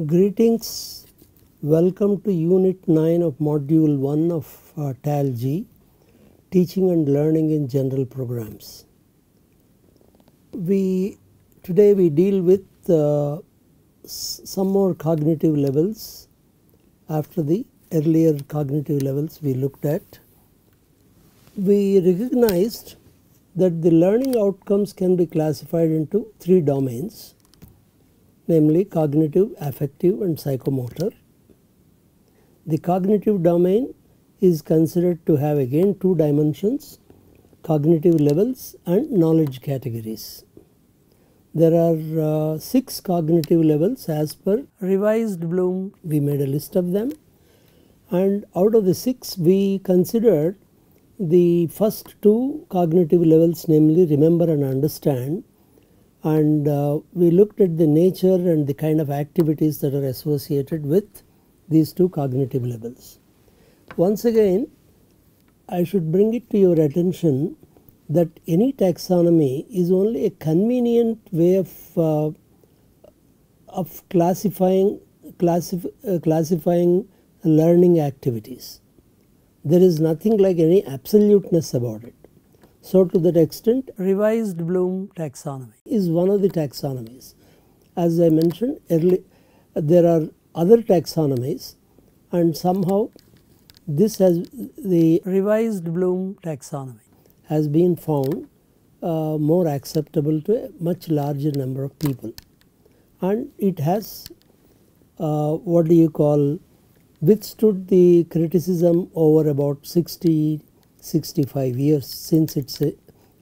Greetings, welcome to Unit 9 of Module 1 of TALG, Teaching and Learning in General Programs. Today we deal with some more cognitive levels after the earlier cognitive levels we looked at. We recognized that the learning outcomes can be classified into three domains, namely cognitive, affective and psychomotor. The cognitive domain is considered to have again two dimensions, cognitive levels and knowledge categories. There are 6 cognitive levels as per revised Bloom. We made a list of them, and out of the 6 we considered the first 2 cognitive levels, namely remember and understand, and we looked at the nature and the kind of activities that are associated with these 2 cognitive levels. Once again, I should bring it to your attention that any taxonomy is only a convenient way of classifying learning activities. There is nothing like any absoluteness about it. So to that extent, revised Bloom taxonomy is one of the taxonomies. As I mentioned earlier, there are other taxonomies, and somehow the revised Bloom taxonomy has been found more acceptable to a much larger number of people, and it has withstood the criticism over about 65 years since its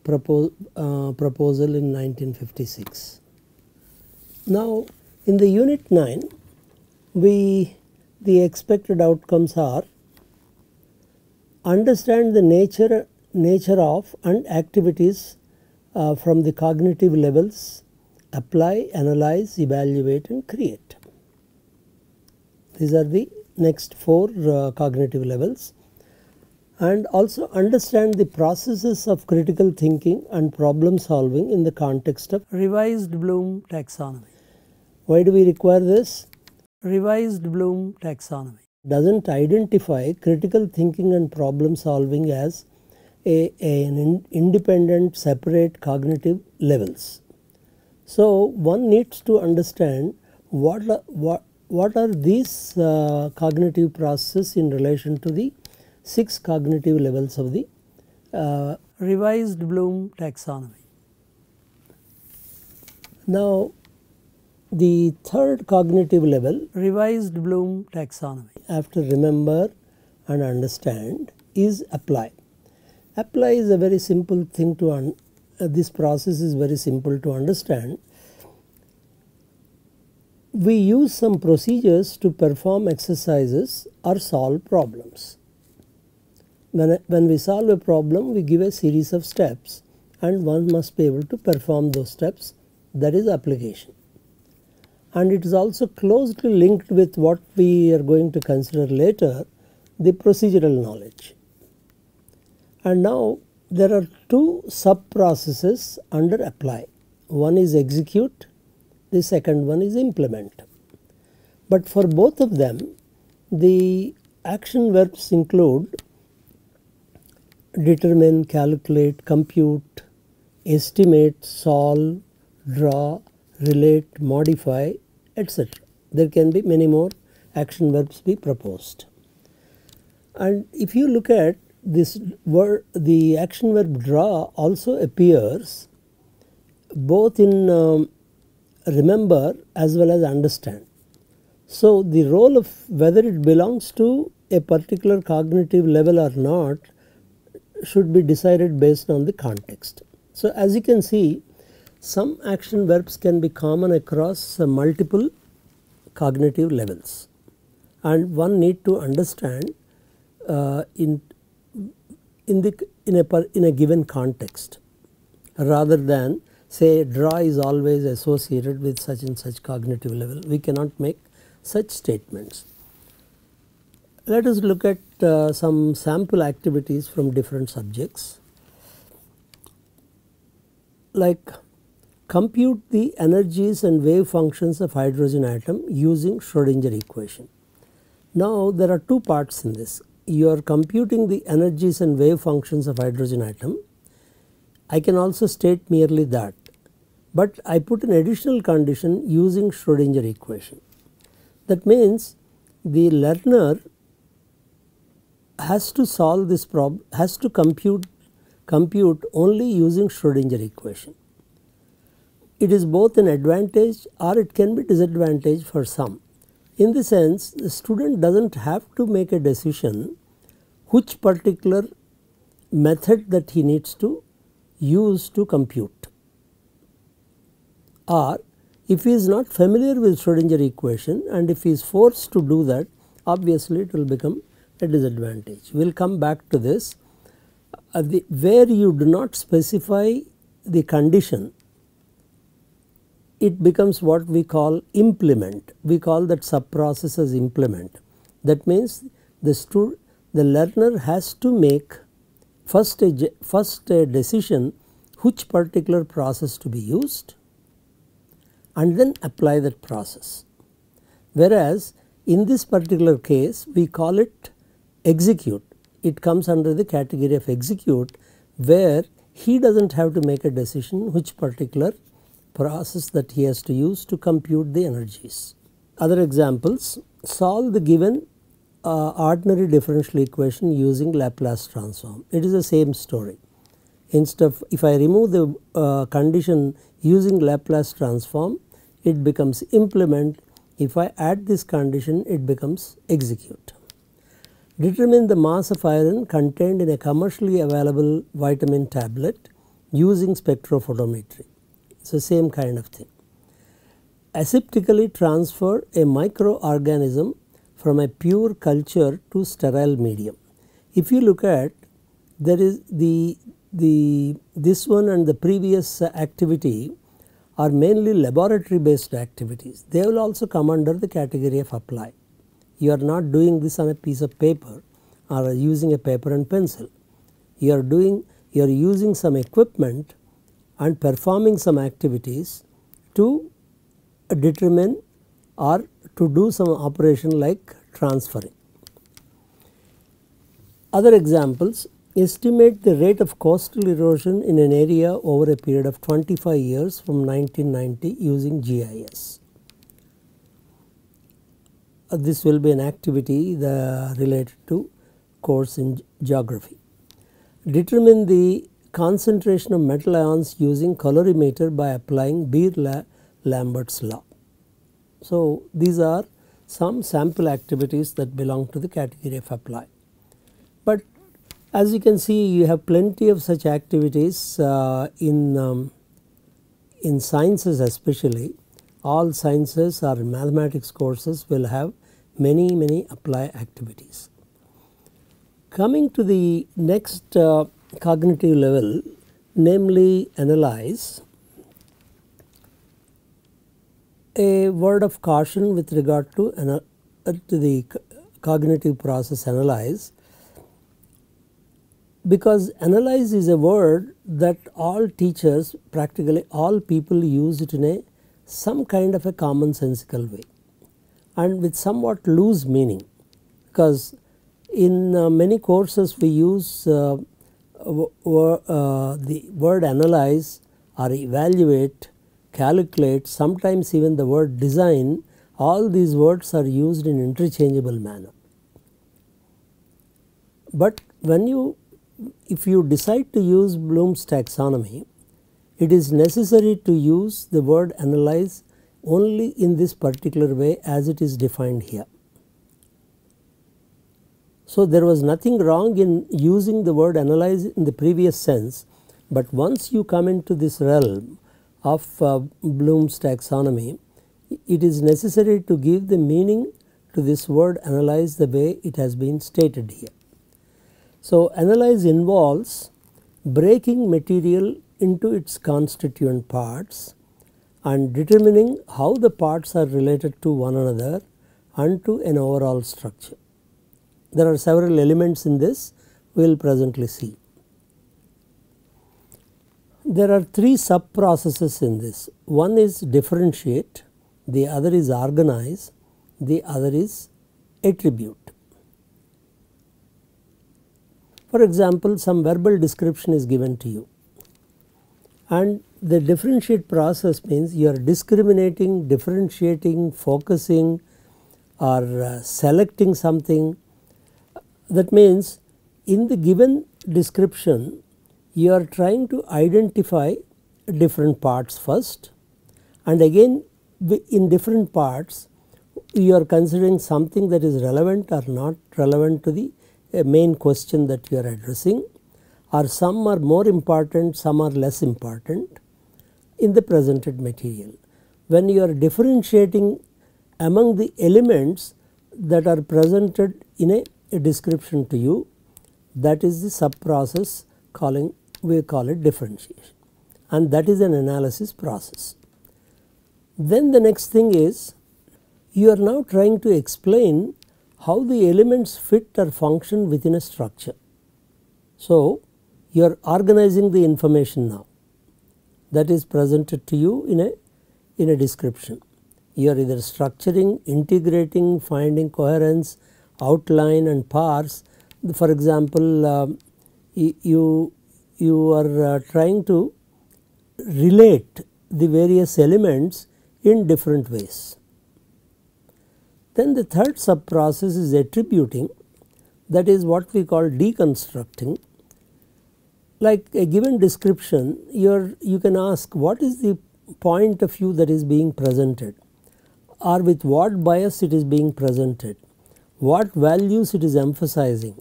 proposal in 1956. Now in the Unit 9, the expected outcomes are: understand the nature of and activities from the cognitive levels, apply, analyze, evaluate and create. These are the next 4 cognitive levels. And also understand the processes of critical thinking and problem solving in the context of revised Bloom taxonomy. Why do we require this? Revised Bloom taxonomy doesn't identify critical thinking and problem solving as an independent, separate cognitive levels. So one needs to understand what are these cognitive processes in relation to the 6 cognitive levels of the revised Bloom taxonomy. Now the third cognitive level, revised Bloom taxonomy, after remember and understand, is apply. Apply is a very simple thing to this process is very simple to understand. We use some procedures to perform exercises or solve problems. When we solve a problem, we give a series of steps, and one must be able to perform those steps. That is application. And it is also closely linked with what we are going to consider later, the procedural knowledge. And now there are 2 sub-processes under apply. One is execute, the second one is implement. But for both of them, the action verbs include determine, calculate, compute, estimate, solve, draw, relate, modify, etc. There can be many more action verbs be proposed. And if you look at this word, the action verb draw also appears both in remember as well as understand. So the role of whether it belongs to a particular cognitive level or not should be decided based on the context. So as you can see, some action verbs can be common across multiple cognitive levels, and one need to understand in a given context, rather than say draw is always associated with such and such cognitive level. We cannot make such statements. Let us look at some sample activities from different subjects, like compute the energies and wave functions of hydrogen atom using Schrodinger equation. Now there are two parts in this. You are computing the energies and wave functions of hydrogen atom. I can also state merely that, but I put an additional condition using Schrodinger equation. That means the learner has to solve this problem, has to compute only using Schrodinger equation. It is both an advantage or it can be disadvantage for some. In the sense, the student does not have to make a decision which particular method that he needs to use to compute, or if he is not familiar with Schrodinger equation and if he is forced to do that, obviously it will become a disadvantage. We will come back to this. Where you do not specify the condition, it becomes what we call implement. We call that subprocess as implement. That means the learner has to make first a decision which particular process to be used and then apply that process. Whereas in this particular case we call it execute. It comes under the category of execute, where he does not have to make a decision which particular process that he has to use to compute the energies. Other examples: solve the given ordinary differential equation using Laplace transform. It is the same story. Instead of, if I remove the condition using Laplace transform, it becomes implement. If I add this condition, it becomes execute. Determine the mass of iron contained in a commercially available vitamin tablet using spectrophotometry. It is the same kind of thing. Aseptically transfer a microorganism from a pure culture to sterile medium. If you look at, there is this one and the previous activity are mainly laboratory based activities. They will also come under the category of apply. You are not doing this on a piece of paper or using a paper and pencil. You are using some equipment and performing some activities to determine or to do some operation like transferring. Other examples: estimate the rate of coastal erosion in an area over a period of 25 years from 1990 using GIS. This will be an activity related to course in geography. Determine the concentration of metal ions using colorimeter by applying Beer-Lambert's law. So these are some sample activities that belong to the category of apply. But as you can see, you have plenty of such activities in sciences especially. All sciences or mathematics courses will have many apply activities. Coming to the next cognitive level, namely analyze. A word of caution with regard to the cognitive process analyze, because analyze is a word that all teachers, practically all people, use it in some kind of a commonsensical way and with somewhat loose meaning, because in many courses we use the word analyze or evaluate, calculate, sometimes even the word design. All these words are used in interchangeable manner. But if you decide to use Bloom's taxonomy, it is necessary to use the word analyze only in this particular way as it is defined here. So there was nothing wrong in using the word analyze in the previous sense, but once you come into this realm of Bloom's taxonomy, it is necessary to give the meaning to this word analyze the way it has been stated here. So, analyze involves breaking material into its constituent parts and determining how the parts are related to one another and to an overall structure. There are several elements in this, we will presently see. There are three sub processes in this. One is differentiate, the other is organize, the other is attribute. For example, some verbal description is given to you, and the differentiate process means you are discriminating, differentiating, focusing or selecting something. That means in the given description you are trying to identify different parts first, and again in different parts you are considering something that is relevant or not relevant to the main question that you are addressing, or some are more important, some are less important in the presented material. When you are differentiating among the elements that are presented in a description to you, that is the sub process we call it differentiation, and that is an analysis process. Then the next thing is you are now trying to explain how the elements fit or function within a structure. So, you are organizing the information now that is presented to you in a description. You are either structuring, integrating, finding coherence, outline and parse. For example, you are trying to relate the various elements in different ways. Then the third sub process is attributing, that is what we call deconstructing. Like a given description, you can ask what is the point of view that is being presented, or with what bias it is being presented, what values it is emphasizing,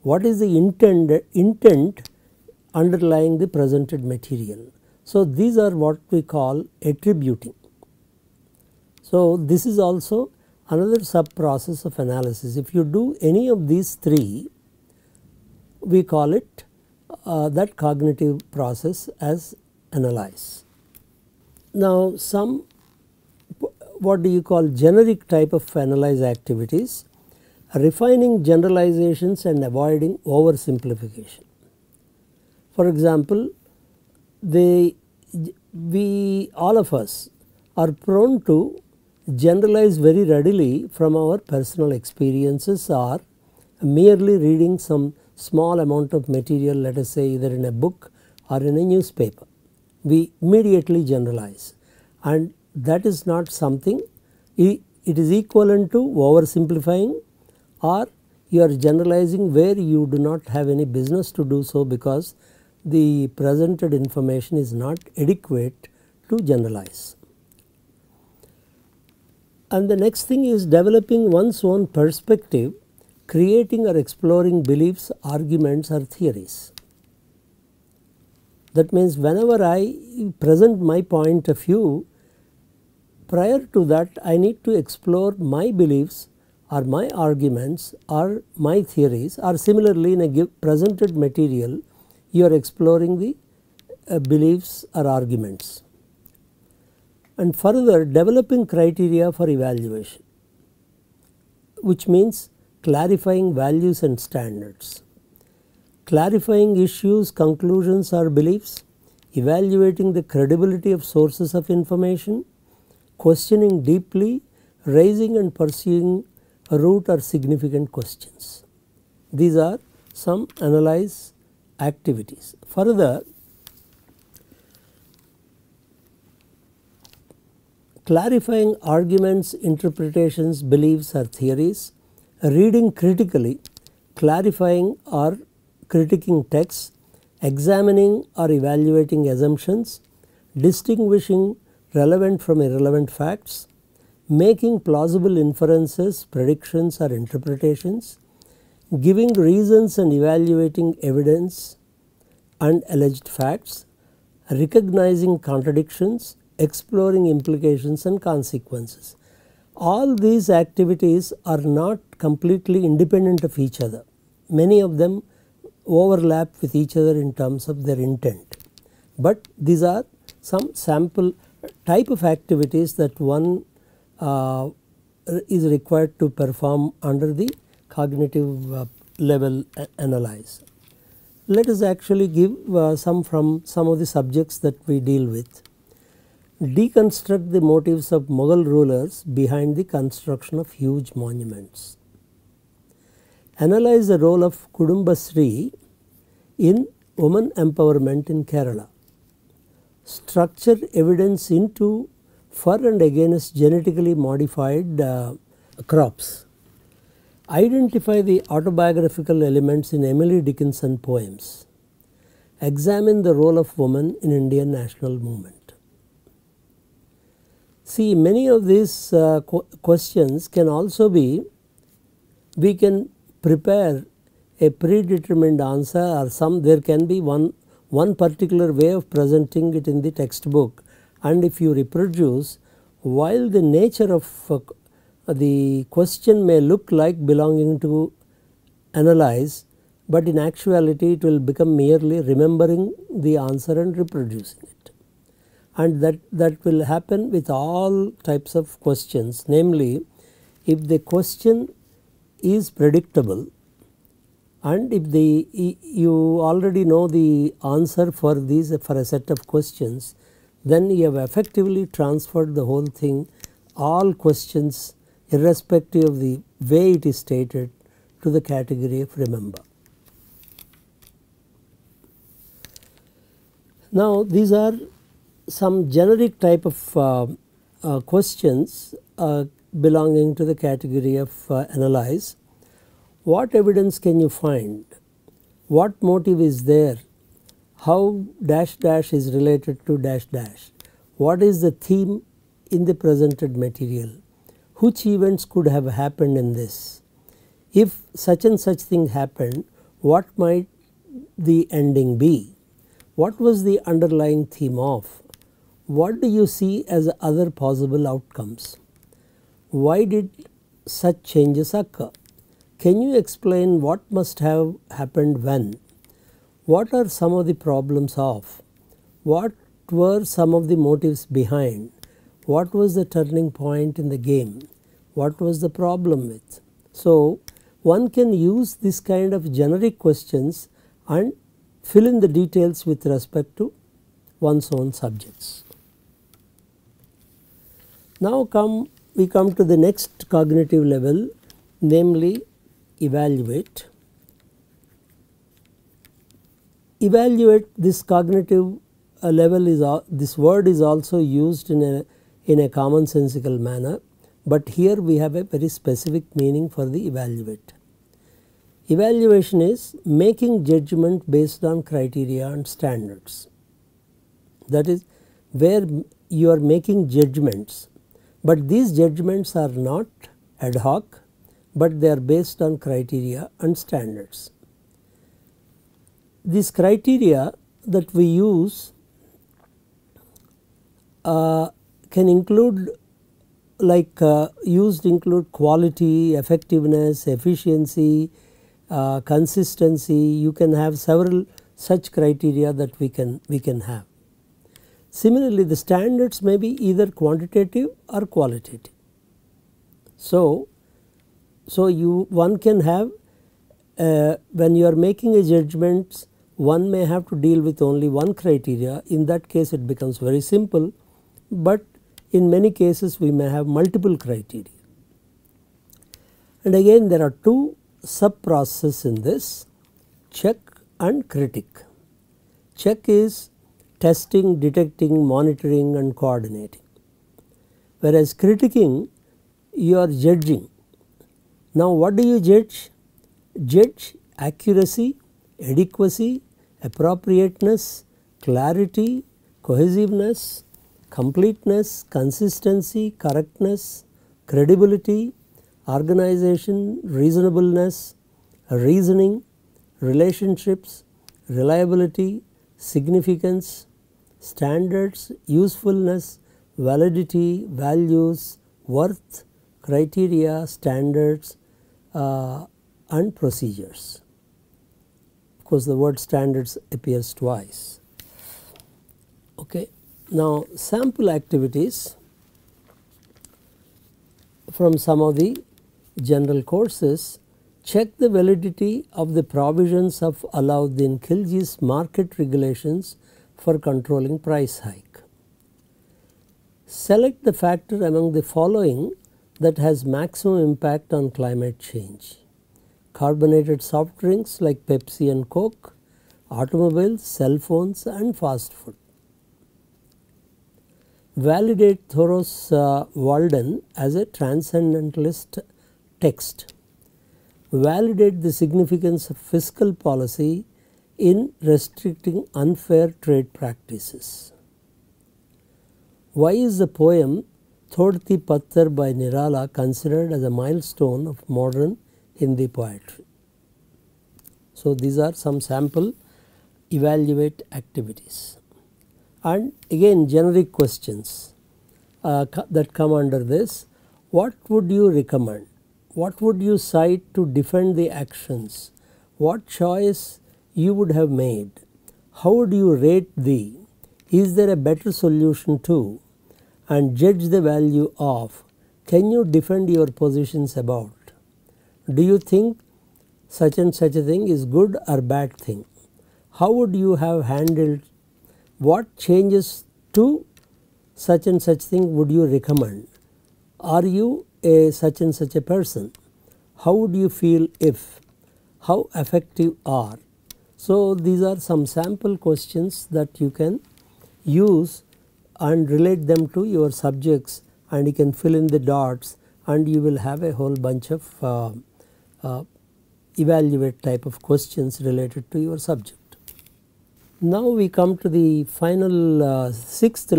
what is the intent underlying the presented material. So, these are what we call attributing. So, this is also another sub process of analysis. If you do any of these three, we call it that cognitive process as analyze. Now, some what do you call generic type of analyze activities, refining generalizations and avoiding oversimplification. For example, all of us are prone to generalize very readily from our personal experiences or merely reading some small amount of material, let us say either in a book or in a newspaper. We immediately generalize, and that is not something, it is equivalent to oversimplifying, or you are generalizing where you do not have any business to do so because the presented information is not adequate to generalize. And the next thing is developing one's own perspective, creating or exploring beliefs, arguments or theories. That means whenever I present my point of view, prior to that I need to explore my beliefs or my arguments or my theories, or similarly in a presented material you are exploring the beliefs or arguments. And further, developing criteria for evaluation, which means clarifying values and standards, clarifying issues, conclusions or beliefs, evaluating the credibility of sources of information, questioning deeply, raising and pursuing root or significant questions. These are some analyze activities. Further, clarifying arguments, interpretations, beliefs or theories, reading critically, clarifying or critiquing texts, examining or evaluating assumptions, distinguishing relevant from irrelevant facts, making plausible inferences, predictions or interpretations, giving reasons and evaluating evidence and alleged facts, recognizing contradictions, exploring implications and consequences. All these activities are not completely independent of each other. Many of them overlap with each other in terms of their intent, but these are some sample type of activities that one is required to perform under the cognitive level analyze. Let us actually give some from some of the subjects that we deal with. Deconstruct the motives of Mughal rulers behind the construction of huge monuments. Analyze the role of Kudumbasri in women empowerment in Kerala. Structure evidence into for and against genetically modified crops. Identify the autobiographical elements in Emily Dickinson poems. Examine the role of women in Indian national movement. See, many of these questions can also be, we can prepare a predetermined answer, or there can be one particular way of presenting it in the textbook, and if you reproduce, while the nature of the question may look like belonging to analyze, but in actuality it will become merely remembering the answer and reproducing it. And that will happen with all types of questions, namely if the question is predictable and if you already know the answer for a set of questions, then you have effectively transferred the whole thing, all questions irrespective of the way it is stated, to the category of remember. Now these are some generic type of questions belonging to the category of analyze. What evidence can you find? What motive is there? How dash dash is related to dash dash? What is the theme in the presented material? Which events could have happened in this? If such and such thing happened, what might the ending be? What was the underlying theme of? What do you see as other possible outcomes? Why did such changes occur? Can you explain what must have happened when? What are some of the problems of? What were some of the motives behind? What was the turning point in the game? What was the problem with? So one can use this kind of generic questions and fill in the details with respect to one's own subjects. Now we come to the next cognitive level, namely evaluate. Evaluate, this cognitive level is this word is also used in a commonsensical manner, but here we have a very specific meaning for the evaluate. Evaluation is making judgment based on criteria and standards. That is where you are making judgments, but these judgments are not ad hoc, but they are based on criteria and standards. These criteria that we use can include include quality, effectiveness, efficiency, consistency. You can have several such criteria that we can have. Similarly, the standards may be either quantitative or qualitative. So one can have when you are making a judgment, one may have to deal with only one criteria. In that case it becomes very simple, but in many cases we may have multiple criteria. And again there are two sub processes in this, check and critic. Check is testing, detecting, monitoring and coordinating, whereas critiquing, you are judging. Now what do you judge? Judge accuracy, adequacy, appropriateness, clarity, cohesiveness, completeness, consistency, correctness, credibility, organization, reasonableness, reasoning, relationships, reliability, significance, standards, usefulness, validity, values, worth, criteria, standards and procedures. Of course, the word standards appears twice. Okay. Now, sample activities from some of the general courses: check the validity of the provisions of Alauddin Khilji's market regulations for controlling price hike. Select the factor among the following that has maximum impact on climate change: carbonated soft drinks like Pepsi and Coke, automobiles, cell phones and fast food. Validate Thoreau's Walden as a transcendentalist text. Validate the significance of fiscal policy in restricting unfair trade practices. Why is the poem Thodti Patthar by Nirala considered as a milestone of modern Hindi poetry? So, these are some sample evaluate activities. And again generic questions that come under this: what would you recommend? What would you cite to defend the actions? What choice you would have made? How would you rate thee? Is there a better solution too? And judge the value of. Can you defend your positions about? Do you think such and such a thing is good or bad thing? How would you have handled? What changes to such and such thing would you recommend? Are you a such and such a person? How would you feel if? How effective are? So, these are some sample questions that you can use and relate them to your subjects, and you can fill in the dots, and you will have a whole bunch of evaluate type of questions related to your subject. Now, we come to the final sixth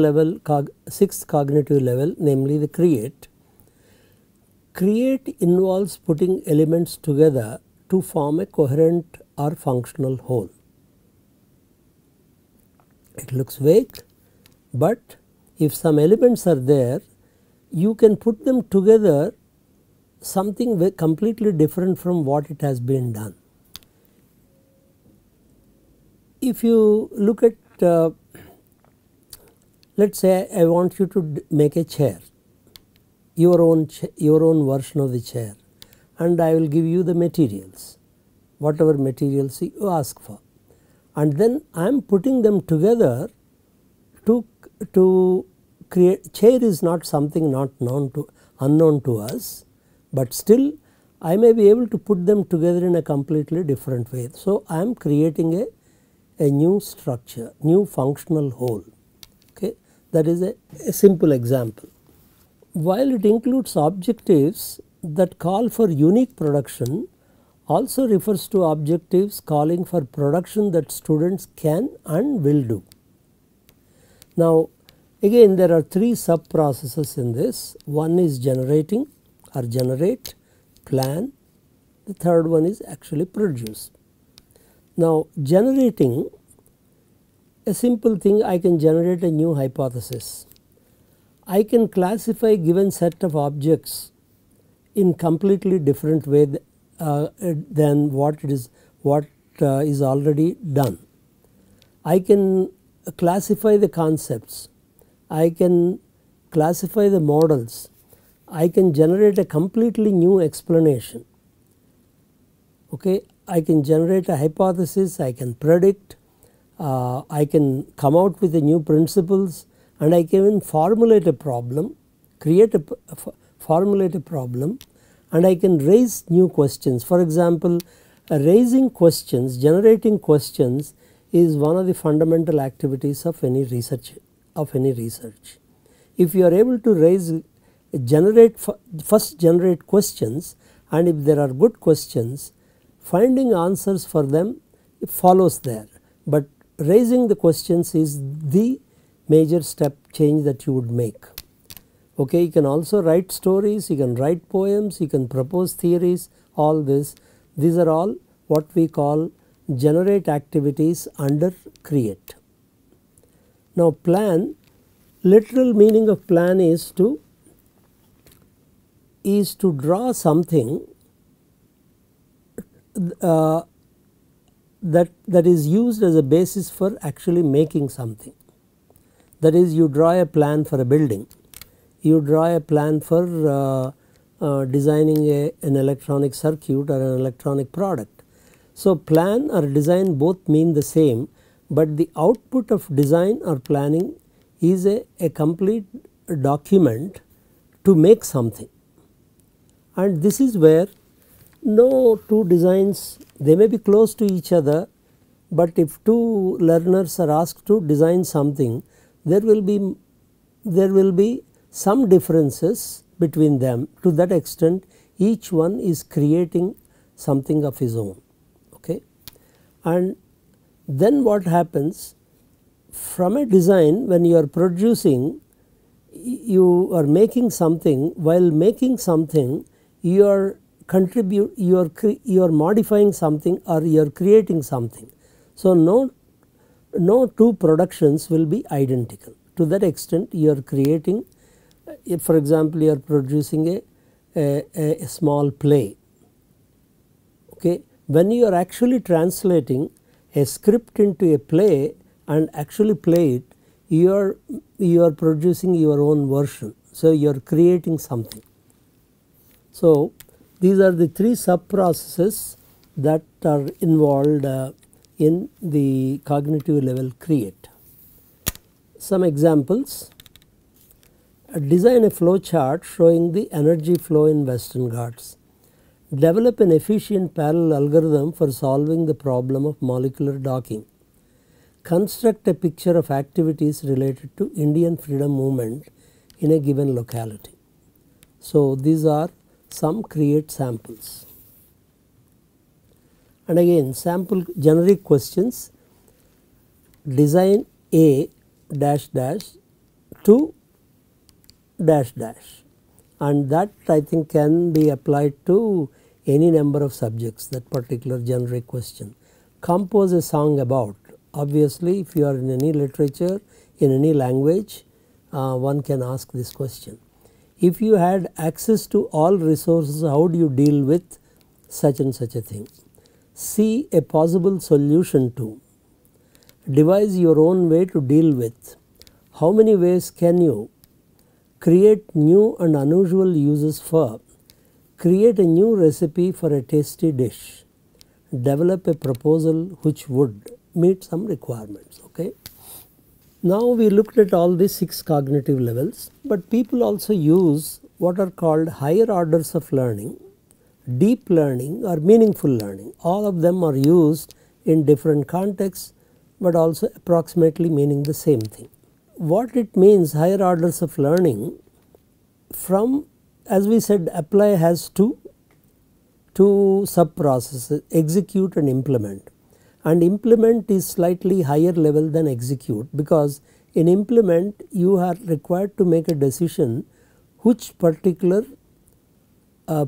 cognitive level, namely the create. Create involves putting elements together to form a coherent or functional whole. It looks vague, but if some elements are there, you can put them together something completely different from what it has been done. If you look at let us say I want you to make a chair, your own version of the chair, and I will give you the materials, whatever materials you ask for, and then I am putting them together to create. Chair is not something not unknown to us, but still I may be able to put them together in a completely different way. So, I am creating a new structure, new functional whole. Okay. That is a simple example. While it includes objectives that call for unique production, also refers to objectives calling for production that students can and will do. Now, again there are three sub processes in this. One is generating or generate, plan. The third one is actually produce. Now, generating, a simple thing, I can generate a new hypothesis. I can classify given set of objects in completely different way than what is already done. I can classify the concepts, I can classify the models, I can generate a completely new explanation. Okay. I can generate a hypothesis, I can predict, I can come out with the new principles, and I can even formulate a problem, formulate a problem, and I can raise new questions. For example, raising questions, generating questions is one of the fundamental activities of any research. If you are able to first generate questions, and if there are good questions, finding answers for them follows there, but raising the questions is the major step change that you would make. Okay, you can also write stories, you can write poems, you can propose theories, all this. These are all what we call generate activities under create. Now, plan, literal meaning of plan is to is to draw something that is used as a basis for actually making something. That is, you draw a plan for a building, you draw a plan for designing an electronic circuit or an electronic product. So, plan or design both mean the same, but the output of design or planning is a complete document to make something. And this is where no two designs, they may be close to each other, but if two learners are asked to design something, there will be some differences between them. To that extent, each one is creating something of his own. Okay? And then what happens from a design, when you are producing, you are making something. While making something, you are modifying something or you are creating something. So, no two productions will be identical. To that extent, you are creating, if for example, you are producing a small play. Okay. When you are actually translating a script into a play and actually play it, you are producing your own version. So, you are creating something. So, these are the three sub processes that are involved in the cognitive level create. Some examples: design a flow chart showing the energy flow in Western Ghats. Develop an efficient parallel algorithm for solving the problem of molecular docking. Construct a picture of activities related to Indian freedom movement in a given locality. So, these are some create samples. And again, sample generic questions: design A dash dash to dash dash, and that I think can be applied to any number of subjects, that particular generic question. Compose a song about. Obviously, if you are in any literature, in any language, one can ask this question. If you had access to all resources, how do you deal with such and such a thing? See a possible solution to. Devise your own way to deal with. How many ways can you? Create new and unusual uses for. Create a new recipe for a tasty dish. Develop a proposal which would meet some requirements. Okay. Now, we looked at all these 6 cognitive levels, but people also use what are called higher orders of learning, deep learning or meaningful learning. All of them are used in different contexts, but also approximately meaning the same thing. What it means, higher orders of learning, from, as we said, apply has two sub processes, execute and implement. And implement is slightly higher level than execute, because in implement you are required to make a decision which particular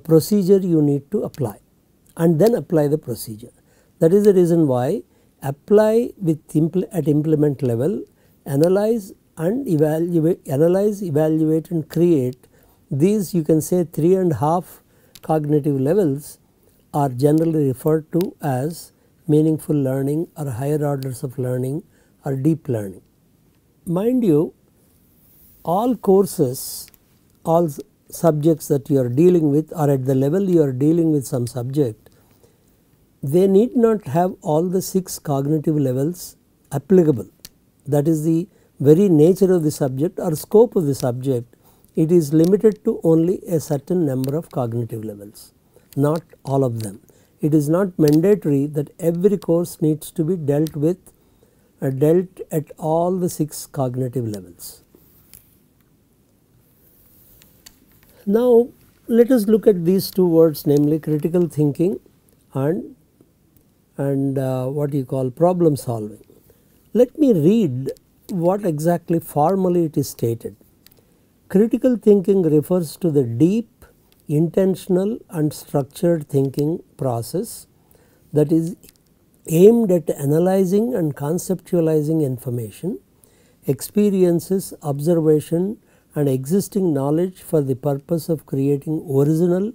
procedure you need to apply, and then apply the procedure. That is the reason why apply with at implement level, analyze and evaluate, evaluate and create, these you can say 3.5 cognitive levels are generally referred to as meaningful learning or higher orders of learning or deep learning. Mind you, all courses, all subjects that you are dealing with, or at the level you are dealing with some subject, they need not have all the 6 cognitive levels applicable. That is the very nature of the subject or scope of the subject. It is limited to only a certain number of cognitive levels, not all of them. It is not mandatory that every course needs to be dealt at all the 6 cognitive levels. Now, let us look at these 2 words, namely critical thinking and what you call problem solving. Let me read what exactly formally it is stated. Critical thinking refers to the deep, intentional and structured thinking process that is aimed at analyzing and conceptualizing information, experiences, observation and existing knowledge for the purpose of creating original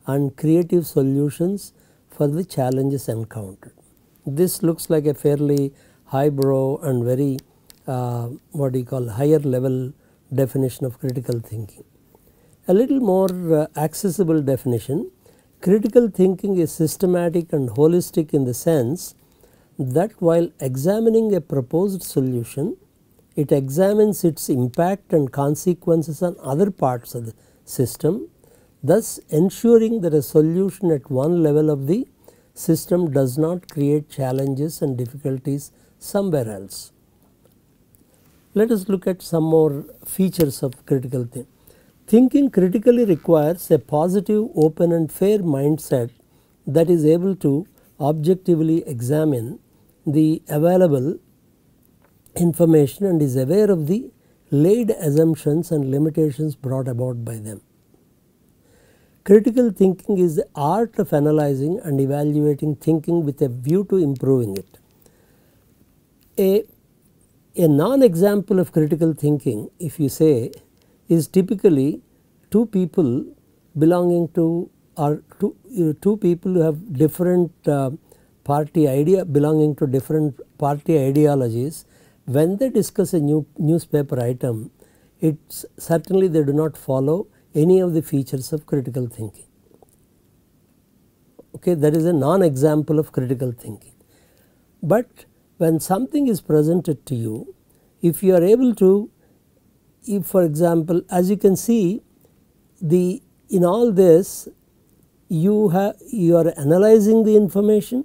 and creative solutions for the challenges encountered. This looks like a fairly highbrow and very what do you call higher level definition of critical thinking. A little more accessible definition: critical thinking is systematic and holistic in the sense that while examining a proposed solution, it examines its impact and consequences on other parts of the system, thus ensuring that a solution at one level of the system does not create challenges and difficulties somewhere else. Let us look at some more features of critical thinking. Thinking critically requires a positive, open and fair mindset that is able to objectively examine the available information and is aware of the laid assumptions and limitations brought about by them. Critical thinking is the art of analyzing and evaluating thinking with a view to improving it. A non-example of critical thinking, if you say, is typically two people belonging to or two people who have different belonging to different party ideologies. When they discuss a new newspaper item, it's certainly they do not follow any of the features of critical thinking. Okay, that is a non-example of critical thinking. But when something is presented to you, if you are able to, if for example, as you can see, in all this you are analyzing the information,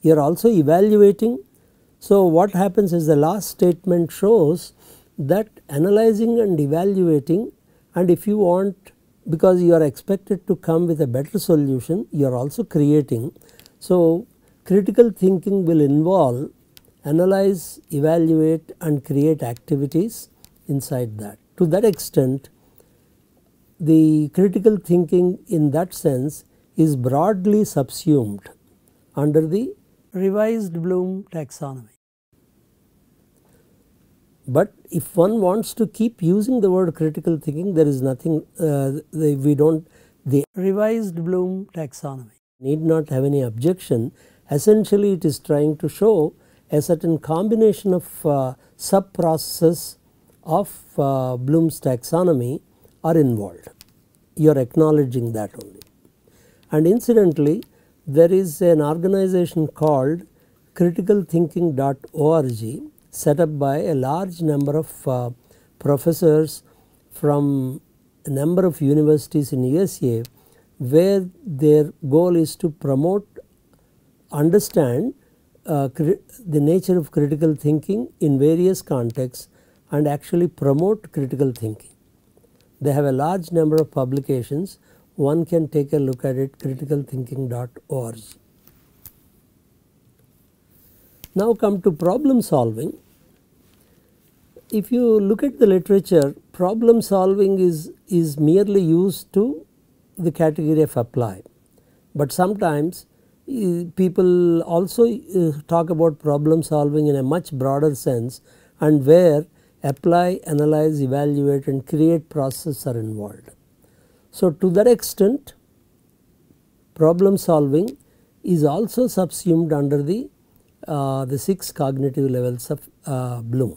you are also evaluating. So what happens is the last statement shows that analyzing and evaluating, and if you want, because you are expected to come with a better solution, you are also creating. So critical thinking will involve analyze, evaluate and create activities inside that. To that extent, the critical thinking in that sense is broadly subsumed under the revised Bloom taxonomy. But if one wants to keep using the word critical thinking, there is nothing, the revised Bloom taxonomy need not have any objection. Essentially it is trying to show a certain combination of sub-processes of Bloom's taxonomy are involved. You are acknowledging that only. And incidentally, there is an organization called criticalthinking.org set up by a large number of professors from a number of universities in USA, where their goal is to promote, understand the nature of critical thinking in various contexts and actually promote critical thinking. They have a large number of publications. One can take a look at it, criticalthinking.org. Now come to problem solving. If you look at the literature, problem solving is merely used to the category of apply. But sometimes people also talk about problem solving in a much broader sense, and where apply, analyze, evaluate and create processes are involved. So to that extent, problem solving is also subsumed under the 6 cognitive levels of Bloom.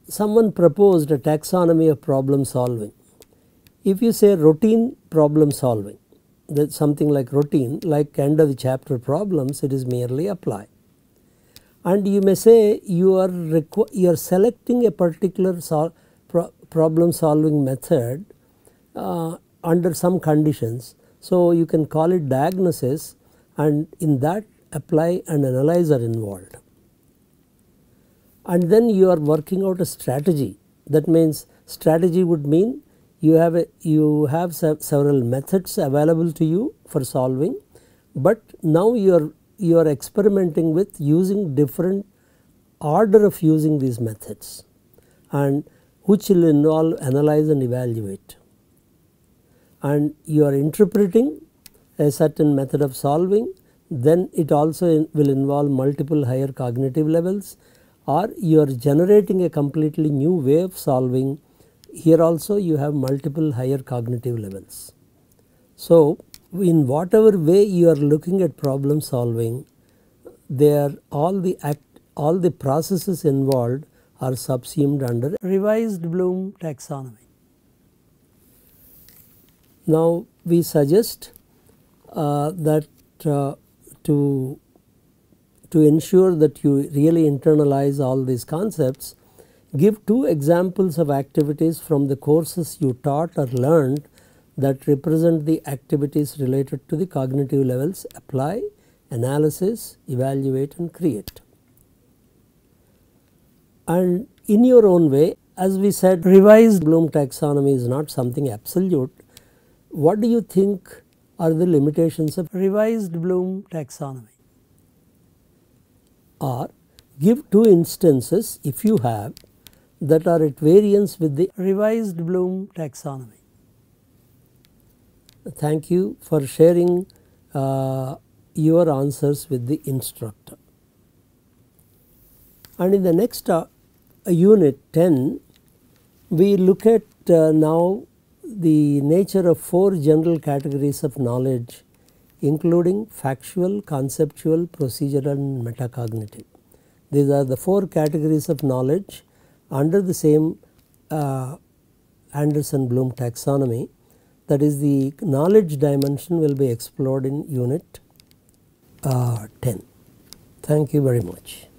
Someone proposed a taxonomy of problem solving. If you say routine problem solving, that something like routine, like end of the chapter problems, it is merely apply. And you may say you are selecting a particular problem solving method under some conditions. So you can call it diagnosis, and in that apply and analyze are involved. And then you are working out a strategy. That means strategy would mean you have several methods available to you for solving, but now you are experimenting with using different order of using these methods, and which will involve analyze and evaluate. And you are interpreting a certain method of solving, then it also will involve multiple higher cognitive levels, or you are generating a completely new way of solving here also you have multiple higher cognitive levels. So, in whatever way you are looking at problem solving, there all the processes involved are subsumed under revised Bloom taxonomy. Now, we suggest that to ensure that you really internalize all these concepts, give 2 examples of activities from the courses you taught or learned that represent the activities related to the cognitive levels: apply, analysis, evaluate and create. And in your own way, as we said, revised Bloom taxonomy is not something absolute. What do you think are the limitations of revised Bloom taxonomy? Or give 2 instances, if you have, that are at variance with the revised Bloom taxonomy. Thank you for sharing your answers with the instructor. And in the next unit 10, we look at now the nature of 4 general categories of knowledge, including factual, conceptual, procedural and metacognitive. These are the 4 categories of knowledge under the same Anderson-Bloom taxonomy. That is, the knowledge dimension will be explored in unit 10. Thank you very much.